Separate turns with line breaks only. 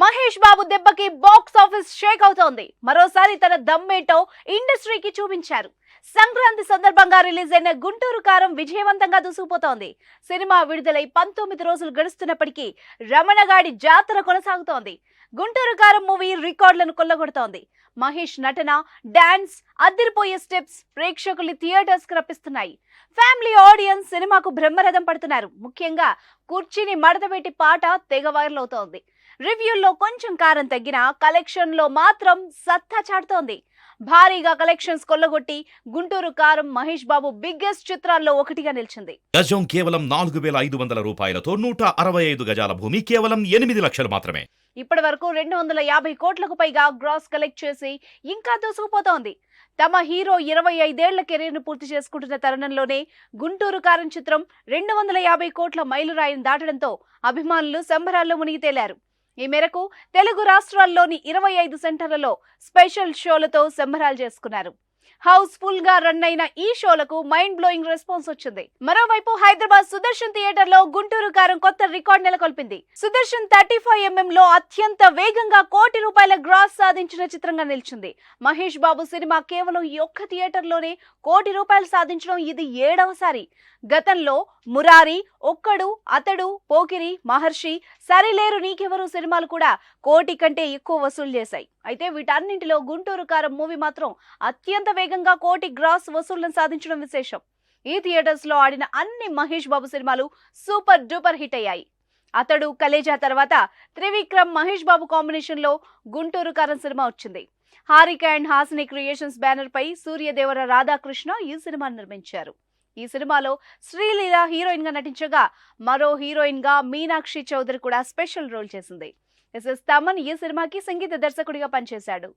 మహేష్ బాబు దెబ్బకి box office Sheikh అవుతోంది. మరోసారి తన దమ్మేంటో ఇండస్ట్రీకి చూపించారు. సంక్రాంతి సందర్భంగా రిలీజ్ అయిన గుంటూరు కారం విజయవంతంగా దూసుకుపోతోంది. సినిమా విడుదలై 19 రోజులు గడుస్తున్నప్పటికీ రమణగాడి జాతర కొనసాగుతోంది. గుంటూరు కారం మూవీ రికార్డులను కొల్లగొడుతోంది. మహేష్ నటన, డాన్స్, అదిరిపోయే స్టెప్స్ ప్రేక్షకుల్ని థియేటర్స్ కి రప్పిస్తున్నాయి. ఫ్యామిలీ ఆడియన్స్ సినిమాకు బ్రహ్మరథం పడుతున్నారు. ముఖ్యంగా కుర్చీని మడతపెట్టి పాట తెగ వైరల్ అవుతోంది. రివ్యూల్లో కొంచెం కారం తగ్గినా కలెక్షన్ లో మాత్రం సత్తా చాటుతోంది. భారీగా కలెక్షన్స్ కొల్లగొట్టి గుంటూరు కారం మహేష్ బాబు బిగ్గెస్ట్ చిత్రాల్లో ఒకటిగా నిలిచింది.
గజం కేవలం 4,500 రూపాయలతో 165 గజాల భూమి కేవలం 8 లక్షలు మాత్రమే.
ఇప్పటి వరకు 250 కోట్లకు పైగా గ్రాస్ కలెక్ట్ చేసి ఇంకా దూసుకుపోతోంది. తమ హీరో 25 ఏళ్ల కెరీర్ ను పూర్తి చేసుకుంటున్న తరుణంలోనే గుంటూరు కారం చిత్రం 250 కోట్ల మైలురాయిని దాటడంతో అభిమానులు సంబరాల్లో మునిగి తేలారు. ఈ మేరకు తెలుగు రాష్ట్రాల్లోని 25 సెంటర్లలో స్పెషల్ షోలతో సంబరాలు చేసుకున్నారు. హౌస్ ఫుల్ గా రన్ అయిన ఈ షోలకు మైండ్ బ్లోయింగ్ రెస్పాన్స్ వచ్చింది. మరోవైపు హైదరాబాద్ సుదర్శన్ థియేటర్ లో గుంటూరు కారం కొత్త రికార్డ్ నెలకొల్పింది. సుదర్శన్ 35mm లో అత్యంత వేగంగా ₹1 కోటి గ్రాస్ సాధించిన చిత్రంగా నిలిచింది. మహేష్ బాబు సినిమా కేవలం ఈ ఒక్క థియేటర్ లోనే ₹1 కోటి సాధించడం ఇది 7వసారి. గతంలో మురారి, ఒక్కడు, అతడు, పోకిరి, మహర్షి, సరిలేరు నీకెవరు సినిమాలు కూడా ₹1 కోటి కంటే ఎక్కువ వసూలు చేశాయి. అయితే వీటన్నింటిలో గుంటూరు కారం మూవీ మాత్రం అత్యంత వేగంగా ₹1 కోటి గ్రాస్ వసూళ్లను సాధించడం విశేషం. ఈ థియేటర్స్ లో ఆడిన అన్ని మహేష్ బాబు సినిమాలు సూపర్ డూపర్ హిట్ అయ్యాయి. అతడు, కలేజా తర్వాత త్రివిక్రమ్, మహేష్ బాబు కాంబినేషన్ లో గుంటూరు కారం సినిమా వచ్చింది. Haarika and Haasini creations banner పై సూర్యదేవర రాధాకృష్ణ ఈ సినిమాను నిర్మించారు. ఈ సినిమాలో శ్రీలీల హీరోయిన్ గా నటించగా మరో హీరోయిన్ గా మీనాక్షి చౌదరి కూడా స్పెషల్ రోల్ చేసింది. ఎస్ఎస్ తమన్ ఈ సినిమాకి సంగీత దర్శకుడిగా పనిచేశాడు.